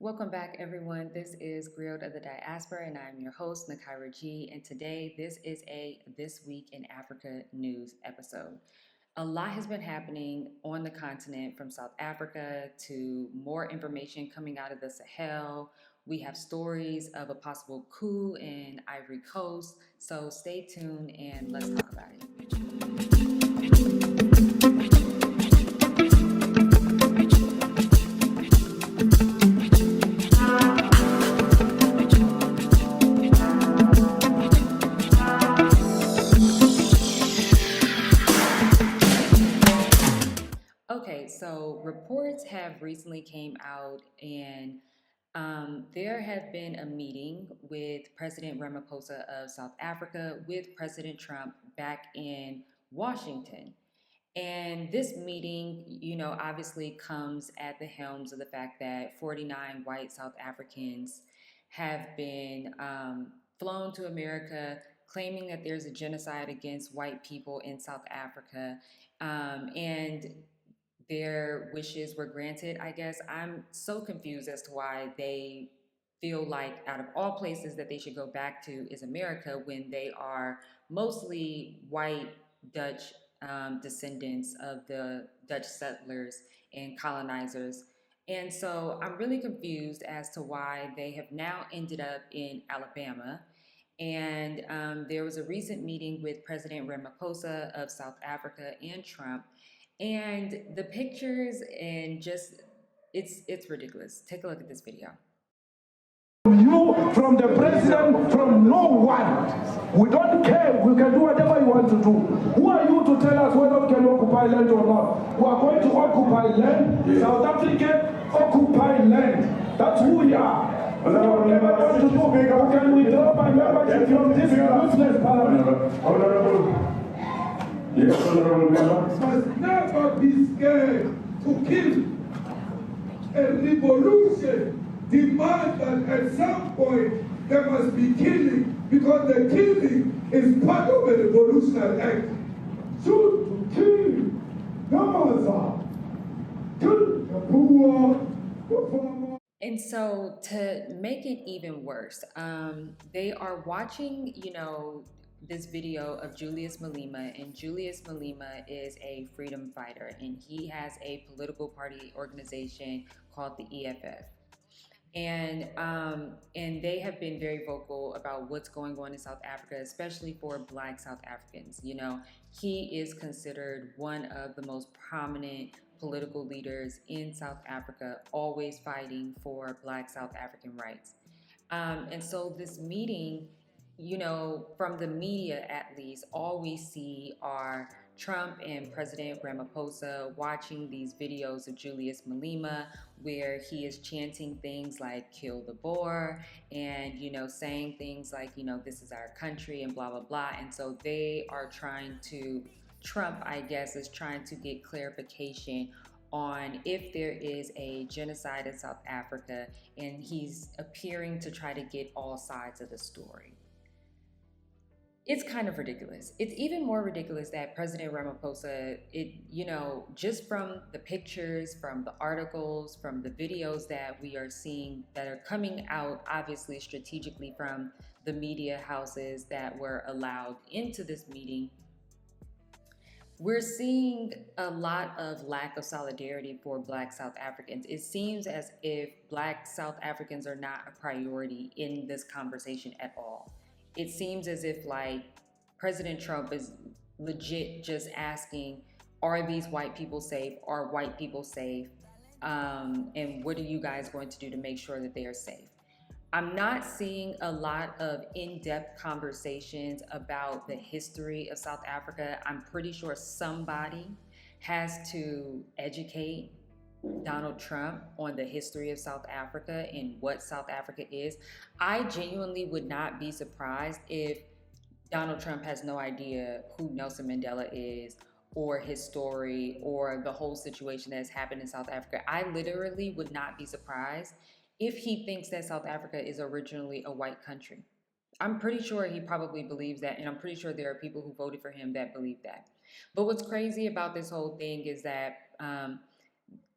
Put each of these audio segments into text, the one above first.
Welcome back, everyone. This is Grilled of the Diaspora, and I'm your host, Nakaira G. And today, this is a This Week in Africa news episode. A lot has been happening on the continent, from South Africa to more information coming out of the Sahel. We have stories of a possible coup in Ivory Coast. So stay tuned and let's talk about it. Okay, so reports have recently came out, and there have been a meeting with President Ramaphosa of South Africa with President Trump back in Washington. And this meeting, obviously comes at the helms of the fact that 49 white South Africans have been flown to America claiming that there's a genocide against white people in South Africa. And their wishes were granted, I guess. I'm so confused as to why they feel like out of all places that they should go back to is America when they are mostly white Dutch descendants of the Dutch settlers and colonizers. And so I'm really confused as to why they have now ended up in Alabama. And there was a recent meeting with President Ramaphosa of South Africa and Trump, and the pictures and just it's ridiculous. Take a look at this video. You, from the president, from no one. We don't care. We can do whatever you want to do. Who are you to tell us whether we can occupy land or not? We are going to occupy land. Yeah. South Africa occupy land. That's who we are. Whatever we want to do, we can withdraw my membership from this useless parliament. Honorable. Yes, Honorable Member. Must never be scared to kill. A revolution demands that at some point there must be killing, because the killing is part of a revolutionary act. Shoot, kill, Gaza, kill the poor, the farmer. And so to make it even worse, they are watching, this video of Julius Malema, and Julius Malema is a freedom fighter, and he has a political party organization called the EFF. And they have been very vocal about what's going on in South Africa, especially for Black South Africans. He is considered one of the most prominent political leaders in South Africa, always fighting for Black South African rights. And so this meeting, from the media at least, all we see are Trump and President Ramaphosa watching these videos of Julius Malema where he is chanting things like "kill the Boer" and, saying things like, this is our country and blah, blah, blah. And so Trump, I guess, is trying to get clarification on if there is a genocide in South Africa, and he's appearing to try to get all sides of the story. It's kind of ridiculous. It's even more ridiculous that President Ramaphosa, just from the pictures, from the articles, from the videos that we are seeing that are coming out, obviously strategically from the media houses that were allowed into this meeting, we're seeing a lot of lack of solidarity for Black South Africans. It seems as if Black South Africans are not a priority in this conversation at all. It seems as if President Trump is legit just asking, are these white people safe? Are white people safe? And what are you guys going to do to make sure that they are safe? I'm not seeing a lot of in-depth conversations about the history of South Africa. I'm pretty sure somebody has to educate Donald Trump on the history of South Africa and what South Africa is. I genuinely would not be surprised if Donald Trump has no idea who Nelson Mandela is, or his story, or the whole situation that has happened in South Africa. I literally would not be surprised if he thinks that South Africa is originally a white country. I'm pretty sure he probably believes that, and I'm pretty sure there are people who voted for him that believe that. But what's crazy about this whole thing is that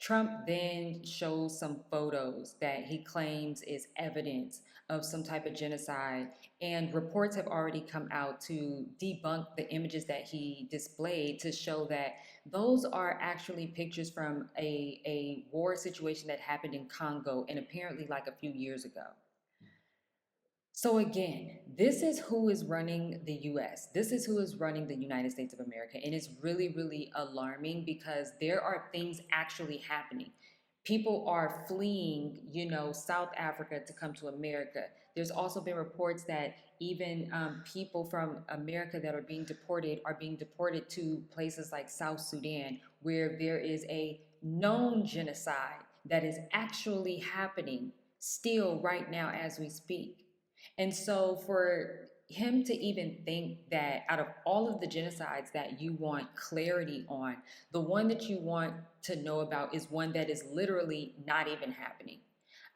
Trump then shows some photos that he claims is evidence of some type of genocide, and reports have already come out to debunk the images that he displayed to show that those are actually pictures from a war situation that happened in Congo and apparently like a few years ago. So again, this is who is running the US. This is who is running the United States of America. And it's really, really alarming because there are things actually happening. People are fleeing, South Africa to come to America. There's also been reports that even people from America that are being deported to places like South Sudan, where there is a known genocide that is actually happening still right now as we speak. And so for him to even think that out of all of the genocides that you want clarity on, the one that you want to know about is one that is literally not even happening.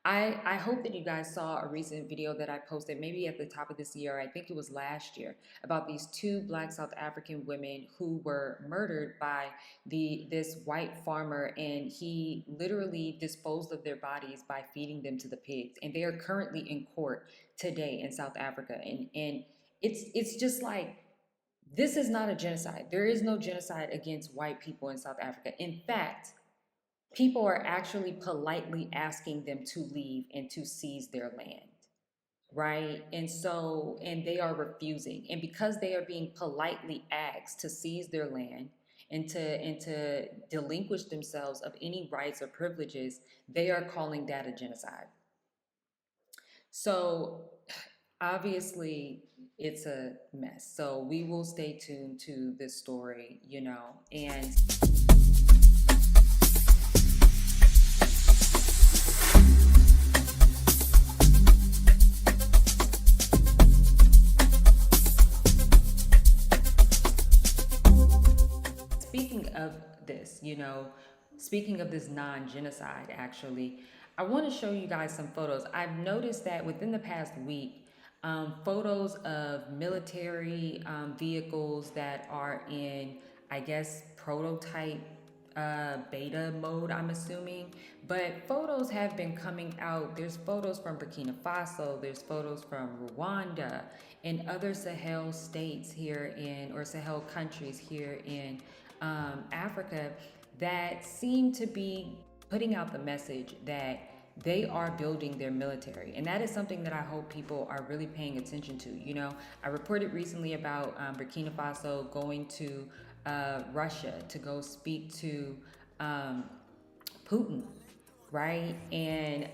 I hope that you guys saw a recent video that I posted maybe at the top of this year, I think it was last year, about these two Black South African women who were murdered by this white farmer, and he literally disposed of their bodies by feeding them to the pigs. And they are currently in court today in South Africa. And it's just like, this is not a genocide. There is no genocide against white people in South Africa. In fact, people are actually politely asking them to leave and to seize their land, right? And they are refusing. And because they are being politely asked to seize their land and to delinquish themselves of any rights or privileges, they are calling that a genocide. So obviously it's a mess. So we will stay tuned to this story, and speaking of this, speaking of this non-genocide, actually, I want to show you guys some photos. I've noticed that within the past week, photos of military vehicles that are in, I guess, prototype beta mode, I'm assuming. But photos have been coming out. There's photos from Burkina Faso, there's photos from Rwanda and other Sahel states or Sahel countries here in Africa that seem to be putting out the message that they are building their military. And that is something that I hope people are really paying attention to. I reported recently about Burkina Faso going to Russia to go speak to Putin, right? And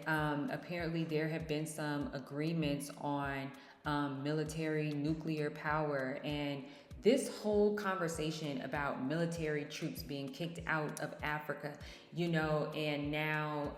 apparently there have been some agreements on military nuclear power, and this whole conversation about military troops being kicked out of Africa, and now,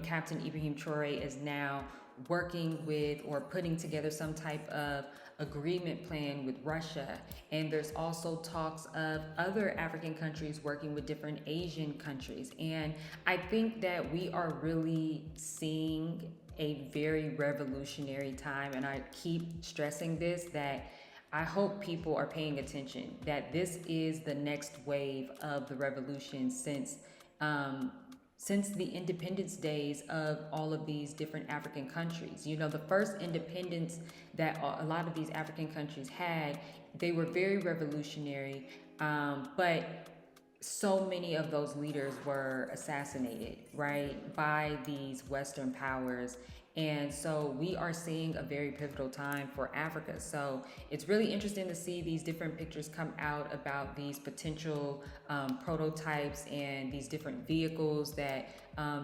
Captain Ibrahim Traore is now working with or putting together some type of agreement plan with Russia. And there's also talks of other African countries working with different Asian countries. And I think that we are really seeing a very revolutionary time. And I keep stressing this, that I hope people are paying attention, that this is the next wave of the revolution since the independence days of all of these different African countries. The first independence that a lot of these African countries had, they were very revolutionary, but so many of those leaders were assassinated, right, by these Western powers. And so we are seeing a very pivotal time for Africa. So it's really interesting to see these different pictures come out about these potential prototypes and these different vehicles that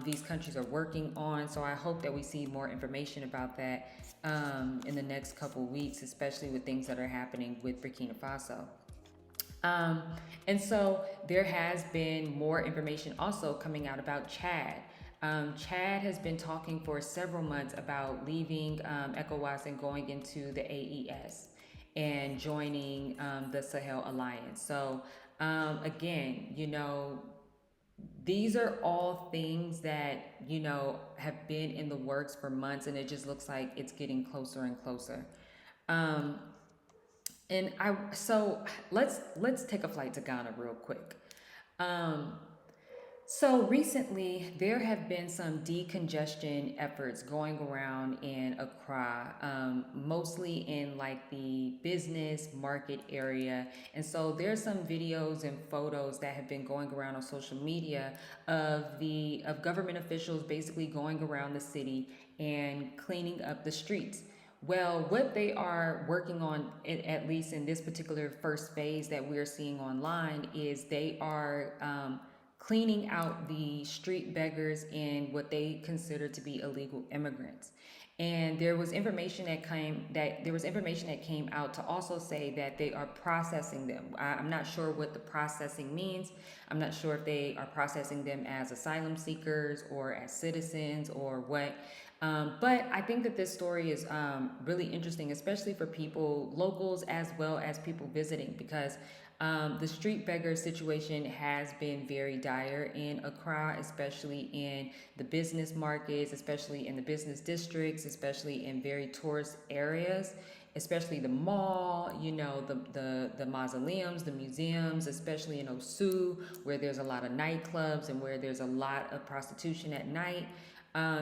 these countries are working on. So I hope that we see more information about that in the next couple of weeks, especially with things that are happening with Burkina Faso. And so there has been more information also coming out about Chad. Chad has been talking for several months about leaving ECOWAS and going into the AES and joining the Sahel Alliance. So again, these are all things that, have been in the works for months, and it just looks like it's getting closer and closer. So let's take a flight to Ghana real quick. So recently, there have been some decongestion efforts going around in Accra, mostly in like the business market area. And so there's some videos and photos that have been going around on social media of government officials basically going around the city and cleaning up the streets. Well, what they are working on, at least in this particular first phase that we're seeing online, is they are cleaning out the street beggars and what they consider to be illegal immigrants. And there was information that came out to also say that they are processing them. I'm not sure what the processing means. I'm not sure if they are processing them as asylum seekers or as citizens or what. But I think that this story is really interesting, especially for people, locals, as well as people visiting, because the street beggar situation has been very dire in Accra, especially in the business markets, especially in the business districts, especially in very tourist areas, especially the mall, the mausoleums, the museums, especially in Osu, where there's a lot of nightclubs and where there's a lot of prostitution at night.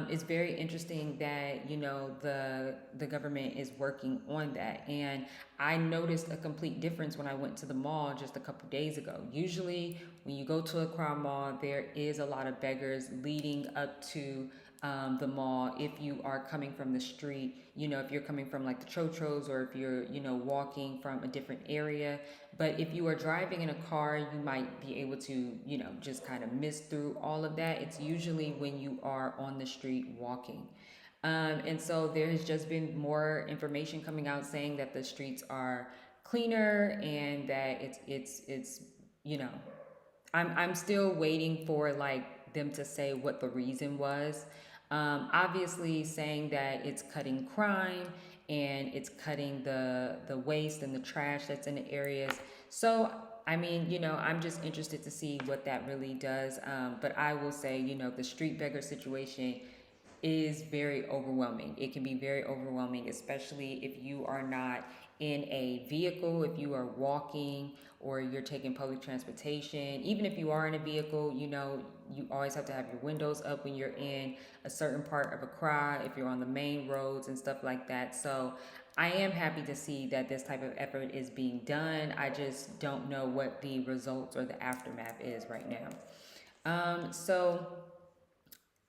It's very interesting that the government is working on that, and I noticed a complete difference when I went to the mall just a couple days ago. Usually, when you go to a Accra mall, there is a lot of beggars leading up to the mall. If you are coming from the street, if you're coming from like the Chotros, or if you're walking from a different area. But if you are driving in a car, you might be able to, just kind of miss through all of that. It's usually when you are on the street walking. And so there has just been more information coming out saying that the streets are cleaner and that it's you know, I'm still waiting for like them to say what the reason was. Obviously saying that it's cutting crime and it's cutting the waste and the trash that's in the areas. So I mean, I'm just interested to see what that really does. But I will say, the street beggar situation is very overwhelming. It can be very overwhelming, especially if you are not in a vehicle, if you are walking or you're taking public transportation. Even if you are in a vehicle, you always have to have your windows up when you're in a certain part of Accra, if you're on the main roads and stuff like that. So I am happy to see that this type of effort is being done. I just don't know what the results or the aftermath is right now. So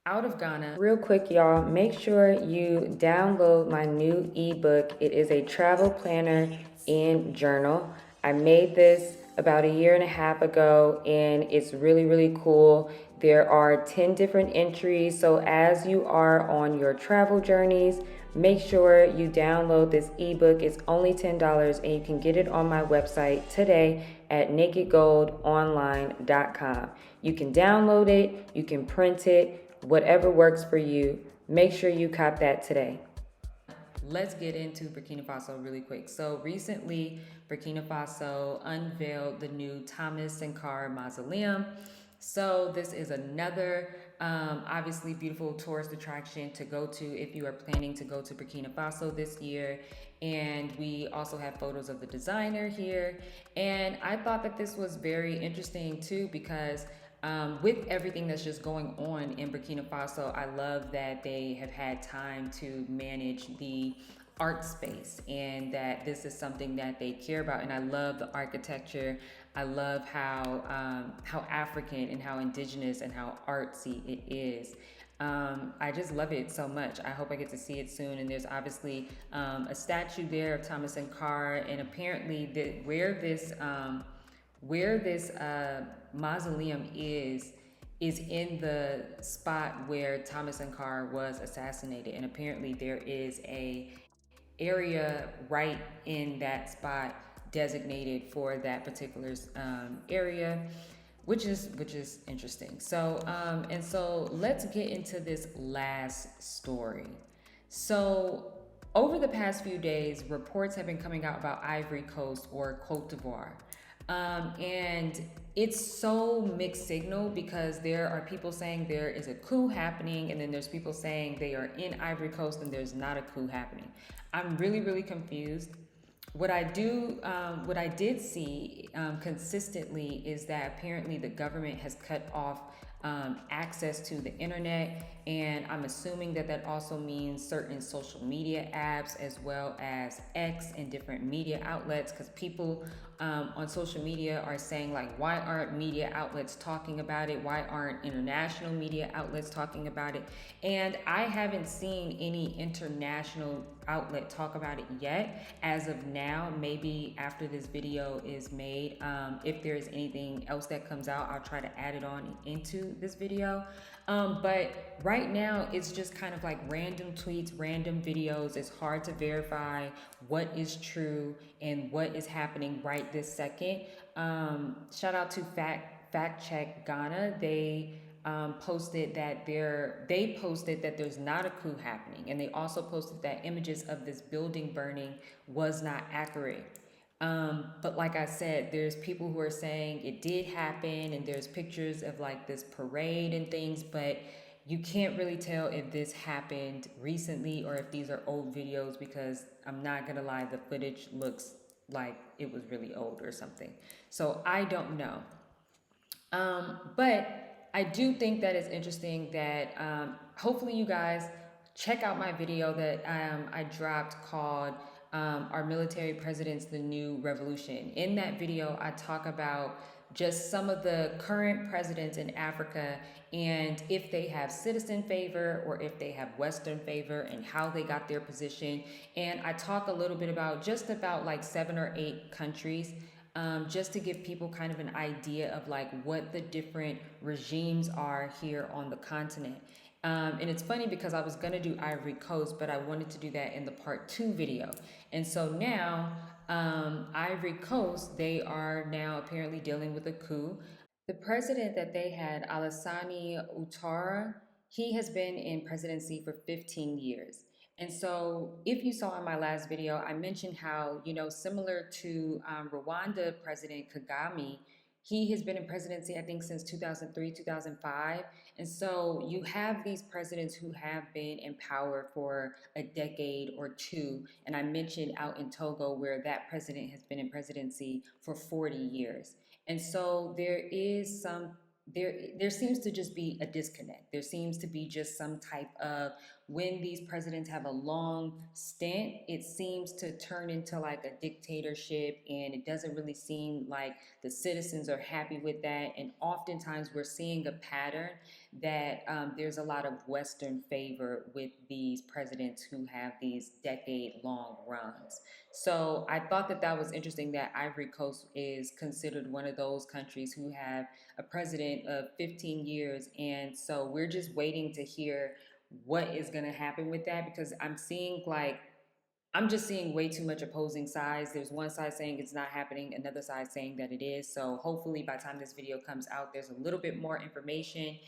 out of Ghana. Real quick, y'all, make sure you download my new ebook. It is a travel planner and journal. I made this about a year and a half ago, and it's really, really cool. There are 10 different entries. So as you are on your travel journeys, make sure you download this ebook. It's only $10, and you can get it on my website today at nakedgoldonline.com. You can download it, you can print it, whatever works for you. Make sure you cop that today. Let's get into Burkina Faso really quick. So recently, Burkina Faso unveiled the new Thomas Sankara Mausoleum. So this is another obviously beautiful tourist attraction to go to if you are planning to go to Burkina Faso this year. And we also have photos of the designer here. And I thought that this was very interesting too, because with everything that's just going on in Burkina Faso, I love that they have had time to manage the art space and that this is something that they care about. And I love the architecture. I love how African and how indigenous and how artsy it is. I just love it so much. I hope I get to see it soon. And there's obviously a statue there of Thomas Sankara, and apparently where this mausoleum is in the spot where Thomas Sankara was assassinated, and apparently there is a area right in that spot designated for that particular area, which is interesting. So so let's get into this last story. So over the past few days, reports have been coming out about Ivory Coast, or Cote d'Ivoire. And it's so mixed signal, because there are people saying there is a coup happening, and then there's people saying they are in Ivory Coast and there's not a coup happening. I'm really, really confused. What I did see consistently is that apparently the government has cut off access to the internet, and I'm assuming that that also means certain social media apps as well as X and different media outlets, because people on social media are saying like, why aren't media outlets talking about it? Why aren't international media outlets talking about it? And I haven't seen any international outlet talk about it yet as of now. Maybe after this video is made, if there's anything else that comes out, I'll try to add it on into this video. But right now it's just kind of like random tweets, random videos. It's hard to verify what is true and what is happening right this second. Shout out to Fact Check Ghana. They posted that there's not a coup happening, and they also posted that images of this building burning was not accurate. But like I said, there's people who are saying it did happen, and there's pictures of like this parade and things, but you can't really tell if this happened recently or if these are old videos, because I'm not gonna lie, the footage looks like it was really old or something. So I don't know. But I do think that it's interesting that hopefully you guys check out my video that I dropped called Our Military Presidents, the New Revolution. In that video, I talk about just some of the current presidents in Africa and if they have citizen favor or if they have Western favor and how they got their position. And I talk a little bit about just about like 7 or 8 countries, just to give people kind of an idea of like what the different regimes are here on the continent. And it's funny because I was gonna do Ivory Coast, but I wanted to do that in the part 2 video. And so now, Ivory Coast, they are now apparently dealing with a coup. The president that they had, Alassane Ouattara, he has been in presidency for 15 years. And so if you saw in my last video, I mentioned how, similar to Rwanda President Kagame, he has been in presidency, I think, since 2003, 2005. And so you have these presidents who have been in power for a decade or two. And I mentioned out in Togo where that president has been in presidency for 40 years. And so there seems to just be a disconnect. There seems to be just some type of, when these presidents have a long stint, it seems to turn into like a dictatorship, and it doesn't really seem like the citizens are happy with that. And oftentimes we're seeing a pattern that there's a lot of Western favor with these presidents who have these decade-long runs. So I thought that that was interesting that Ivory Coast is considered one of those countries who have a president of 15 years. And so we're just waiting to hear what is going to happen with that, because I'm just seeing way too much opposing sides. There's one side saying it's not happening, another side saying that it is. So hopefully by the time this video comes out, there's a little bit more information.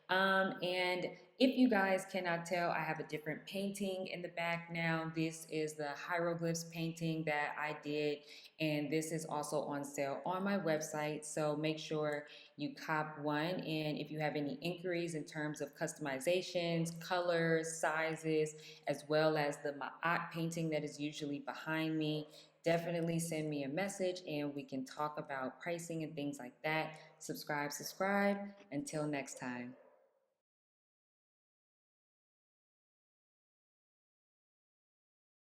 And if you guys cannot tell, I have a different painting in the back now. This is the hieroglyphs painting that I did, and this is also on sale on my website. So make sure you cop one. And if you have any inquiries in terms of customizations, colors, sizes, as well as the Ma'at painting that is usually behind me, definitely send me a message and we can talk about pricing and things like that. Subscribe. Until next time.